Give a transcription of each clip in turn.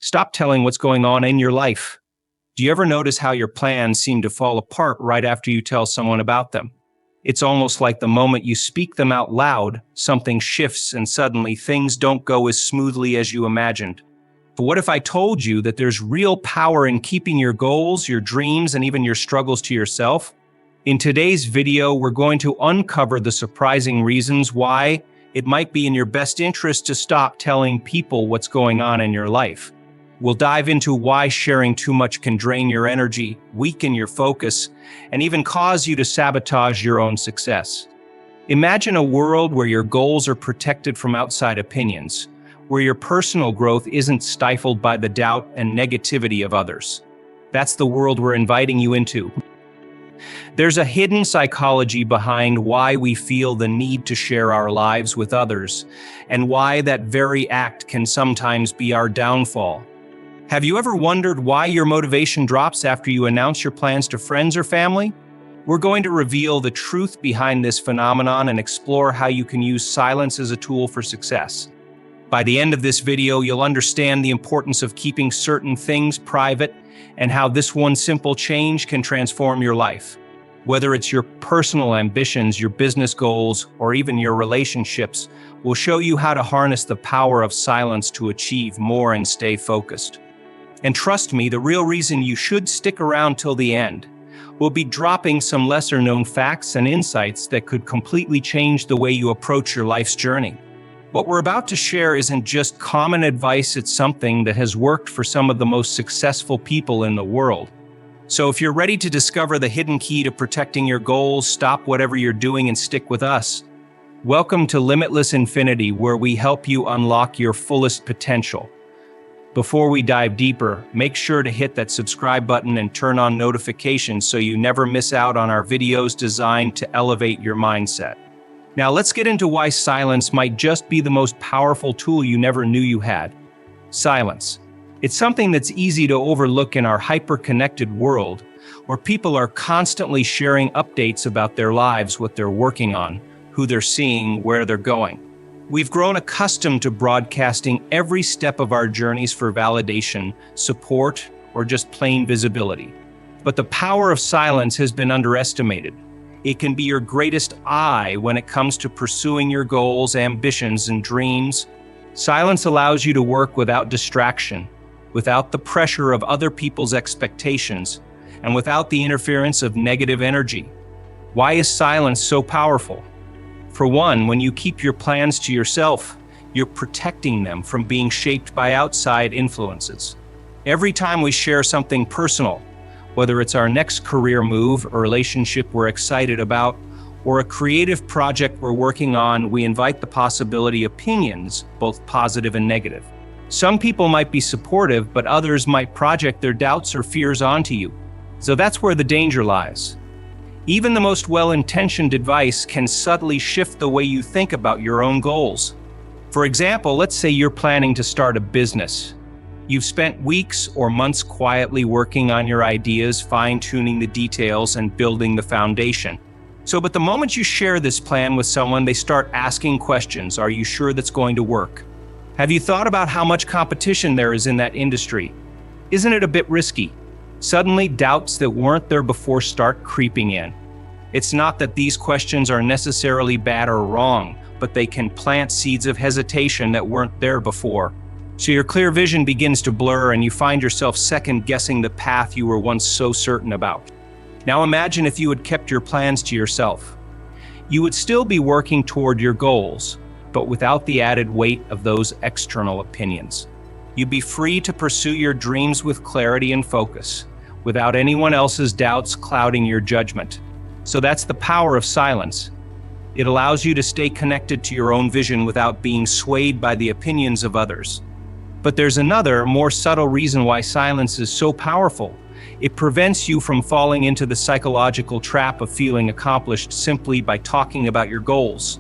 Stop telling what's going on in your life. Do you ever notice how your plans seem to fall apart right after you tell someone about them? It's almost like the moment you speak them out loud, something shifts and suddenly things don't go as smoothly as you imagined. But what if I told you that there's real power in keeping your goals, your dreams, and even your struggles to yourself? In today's video, we're going to uncover the surprising reasons why it might be in your best interest to stop telling people what's going on in your life. We'll dive into why sharing too much can drain your energy, weaken your focus, and even cause you to sabotage your own success. Imagine a world where your goals are protected from outside opinions, where your personal growth isn't stifled by the doubt and negativity of others. That's the world we're inviting you into. There's a hidden psychology behind why we feel the need to share our lives with others, and why that very act can sometimes be our downfall. Have you ever wondered why your motivation drops after you announce your plans to friends or family? We're going to reveal the truth behind this phenomenon and explore how you can use silence as a tool for success. By the end of this video, you'll understand the importance of keeping certain things private and how this one simple change can transform your life. Whether it's your personal ambitions, your business goals, or even your relationships, we'll show you how to harness the power of silence to achieve more and stay focused. And trust me, the real reason you should stick around till the end. We'll be dropping some lesser-known facts and insights that could completely change the way you approach your life's journey. What we're about to share isn't just common advice, it's something that has worked for some of the most successful people in the world. So if you're ready to discover the hidden key to protecting your goals, stop whatever you're doing and stick with us. Welcome to Limitless Infinity, where we help you unlock your fullest potential. Before we dive deeper, make sure to hit that subscribe button and turn on notifications so you never miss out on our videos designed to elevate your mindset. Now let's get into why silence might just be the most powerful tool you never knew you had. Silence. It's something that's easy to overlook in our hyper-connected world, where people are constantly sharing updates about their lives, what they're working on, who they're seeing, where they're going. We've grown accustomed to broadcasting every step of our journeys for validation, support, or just plain visibility. But the power of silence has been underestimated. It can be your greatest ally when it comes to pursuing your goals, ambitions, and dreams. Silence allows you to work without distraction, without the pressure of other people's expectations, and without the interference of negative energy. Why is silence so powerful? For one, when you keep your plans to yourself, you're protecting them from being shaped by outside influences. Every time we share something personal, whether it's our next career move, a relationship we're excited about, or a creative project we're working on, we invite the possibility of opinions, both positive and negative. Some people might be supportive, but others might project their doubts or fears onto you. So that's where the danger lies. Even the most well-intentioned advice can subtly shift the way you think about your own goals. For example, let's say you're planning to start a business. You've spent weeks or months quietly working on your ideas, fine-tuning the details, and building the foundation. But the moment you share this plan with someone, they start asking questions. Are you sure that's going to work? Have you thought about how much competition there is in that industry? Isn't it a bit risky? Suddenly, doubts that weren't there before start creeping in. It's not that these questions are necessarily bad or wrong, but they can plant seeds of hesitation that weren't there before. So your clear vision begins to blur and you find yourself second-guessing the path you were once so certain about. Now imagine if you had kept your plans to yourself. You would still be working toward your goals, but without the added weight of those external opinions. You'd be free to pursue your dreams with clarity and focus, without anyone else's doubts clouding your judgment. So that's the power of silence. It allows you to stay connected to your own vision without being swayed by the opinions of others. But there's another, more subtle reason why silence is so powerful. It prevents you from falling into the psychological trap of feeling accomplished simply by talking about your goals.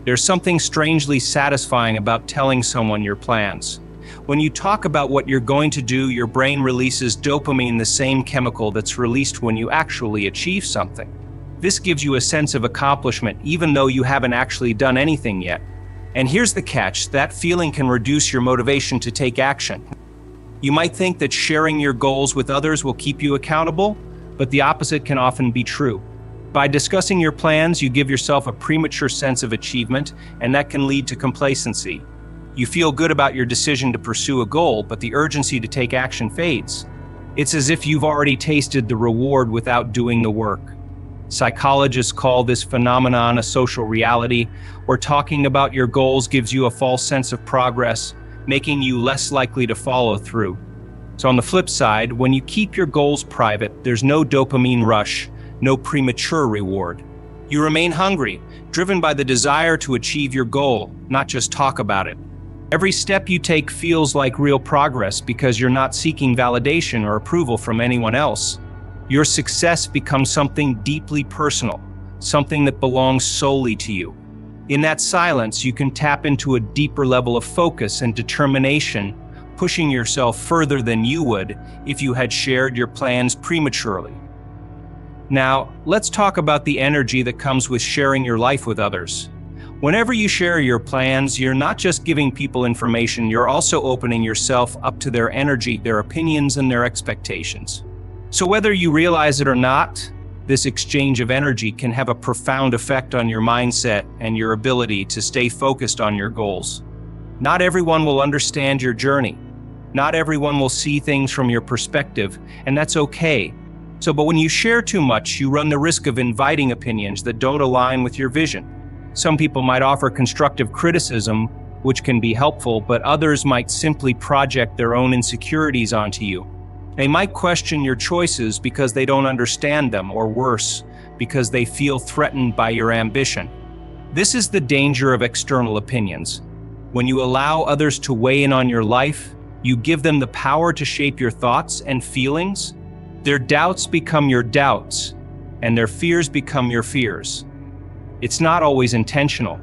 There's something strangely satisfying about telling someone your plans. When you talk about what you're going to do, your brain releases dopamine, the same chemical that's released when you actually achieve something. This gives you a sense of accomplishment, even though you haven't actually done anything yet. And here's the catch, that feeling can reduce your motivation to take action. You might think that sharing your goals with others will keep you accountable, but the opposite can often be true. By discussing your plans, you give yourself a premature sense of achievement, and that can lead to complacency. You feel good about your decision to pursue a goal, but the urgency to take action fades. It's as if you've already tasted the reward without doing the work. Psychologists call this phenomenon a social reality, where talking about your goals gives you a false sense of progress, making you less likely to follow through. So on the flip side, when you keep your goals private, there's no dopamine rush, no premature reward. You remain hungry, driven by the desire to achieve your goal, not just talk about it. Every step you take feels like real progress because you're not seeking validation or approval from anyone else. Your success becomes something deeply personal, something that belongs solely to you. In that silence, you can tap into a deeper level of focus and determination, pushing yourself further than you would if you had shared your plans prematurely. Now, let's talk about the energy that comes with sharing your life with others. Whenever you share your plans, you're not just giving people information, you're also opening yourself up to their energy, their opinions, and their expectations. So whether you realize it or not, this exchange of energy can have a profound effect on your mindset and your ability to stay focused on your goals. Not everyone will understand your journey. Not everyone will see things from your perspective, and that's okay. But when you share too much, you run the risk of inviting opinions that don't align with your vision. Some people might offer constructive criticism, which can be helpful, but others might simply project their own insecurities onto you. They might question your choices because they don't understand them, or worse, because they feel threatened by your ambition. This is the danger of external opinions. When you allow others to weigh in on your life, you give them the power to shape your thoughts and feelings. Their doubts become your doubts, and their fears become your fears. It's not always intentional,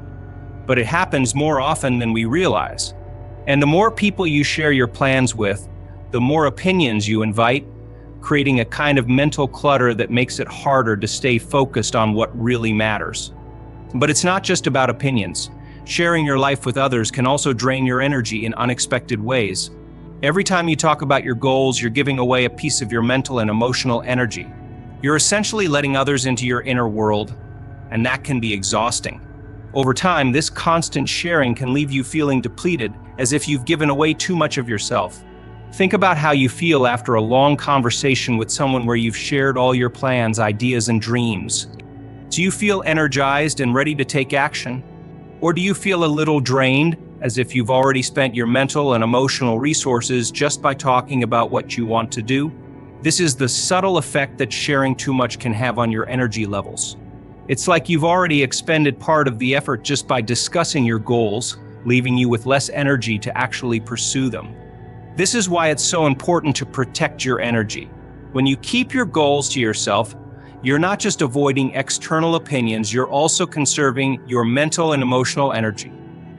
but it happens more often than we realize. And the more people you share your plans with, the more opinions you invite, creating a kind of mental clutter that makes it harder to stay focused on what really matters. But it's not just about opinions. Sharing your life with others can also drain your energy in unexpected ways. Every time you talk about your goals, you're giving away a piece of your mental and emotional energy. You're essentially letting others into your inner world, and that can be exhausting. Over time, this constant sharing can leave you feeling depleted, as if you've given away too much of yourself. Think about how you feel after a long conversation with someone where you've shared all your plans, ideas, and dreams. Do you feel energized and ready to take action? Or do you feel a little drained, as if you've already spent your mental and emotional resources just by talking about what you want to do? This is the subtle effect that sharing too much can have on your energy levels. It's like you've already expended part of the effort just by discussing your goals, leaving you with less energy to actually pursue them. This is why it's so important to protect your energy. When you keep your goals to yourself, you're not just avoiding external opinions, you're also conserving your mental and emotional energy.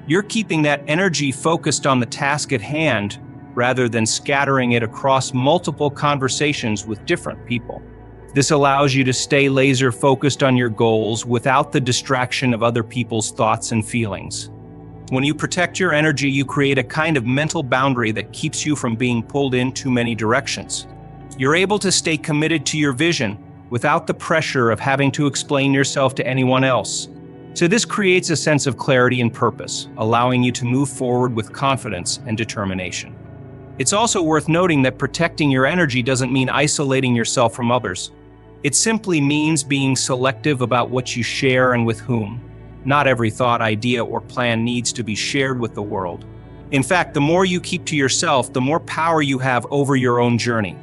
You're keeping that energy focused on the task at hand rather than scattering it across multiple conversations with different people. This allows you to stay laser focused on your goals without the distraction of other people's thoughts and feelings. When you protect your energy, you create a kind of mental boundary that keeps you from being pulled in too many directions. You're able to stay committed to your vision without the pressure of having to explain yourself to anyone else. So this creates a sense of clarity and purpose, allowing you to move forward with confidence and determination. It's also worth noting that protecting your energy doesn't mean isolating yourself from others. It simply means being selective about what you share and with whom. Not every thought, idea, or plan needs to be shared with the world. In fact, the more you keep to yourself, the more power you have over your own journey.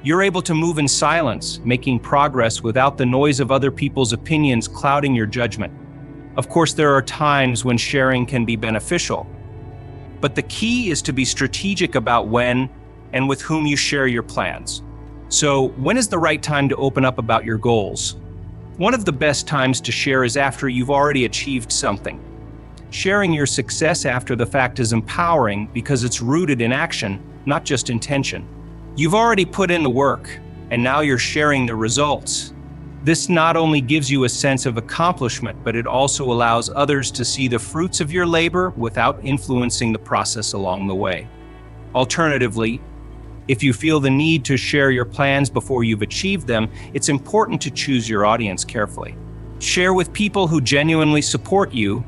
You're able to move in silence, making progress without the noise of other people's opinions clouding your judgment. Of course, there are times when sharing can be beneficial, but the key is to be strategic about when and with whom you share your plans. So, when is the right time to open up about your goals? One of the best times to share is after you've already achieved something. Sharing your success after the fact is empowering because it's rooted in action, not just intention. You've already put in the work, and now you're sharing the results. This not only gives you a sense of accomplishment, but it also allows others to see the fruits of your labor without influencing the process along the way. Alternatively, If you feel the need to share your plans before you've achieved them, it's important to choose your audience carefully. Share with people who genuinely support you,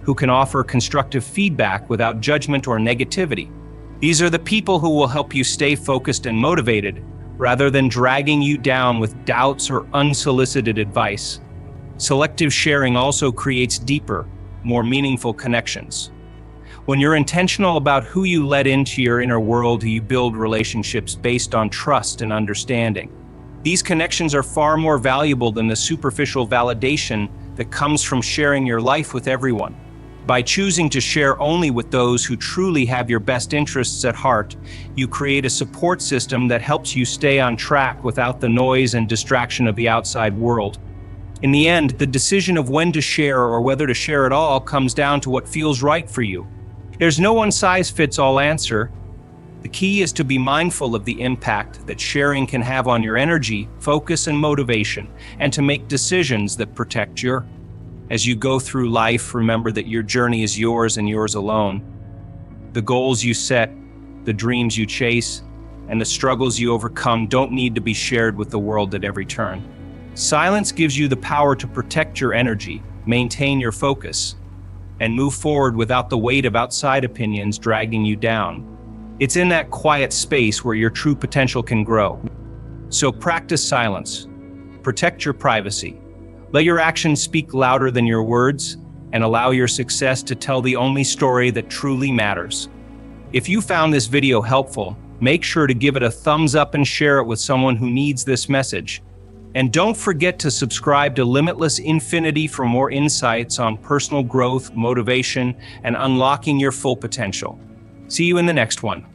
who can offer constructive feedback without judgment or negativity. These are the people who will help you stay focused and motivated, rather than dragging you down with doubts or unsolicited advice. Selective sharing also creates deeper, more meaningful connections. When you're intentional about who you let into your inner world, you build relationships based on trust and understanding. These connections are far more valuable than the superficial validation that comes from sharing your life with everyone. By choosing to share only with those who truly have your best interests at heart, you create a support system that helps you stay on track without the noise and distraction of the outside world. In the end, the decision of when to share or whether to share at all comes down to what feels right for you. There's no one-size-fits-all answer. The key is to be mindful of the impact that sharing can have on your energy, focus, and motivation, and to make decisions that protect your. As you go through life, remember that your journey is yours and yours alone. The goals you set, the dreams you chase, and the struggles you overcome don't need to be shared with the world at every turn. Silence gives you the power to protect your energy, maintain your focus, and move forward without the weight of outside opinions dragging you down. It's in that quiet space where your true potential can grow. So practice silence. Protect your privacy. Let your actions speak louder than your words, and allow your success to tell the only story that truly matters. If you found this video helpful, make sure to give it a thumbs up and share it with someone who needs this message. And don't forget to subscribe to Limitless Infinity for more insights on personal growth, motivation, and unlocking your full potential. See you in the next one.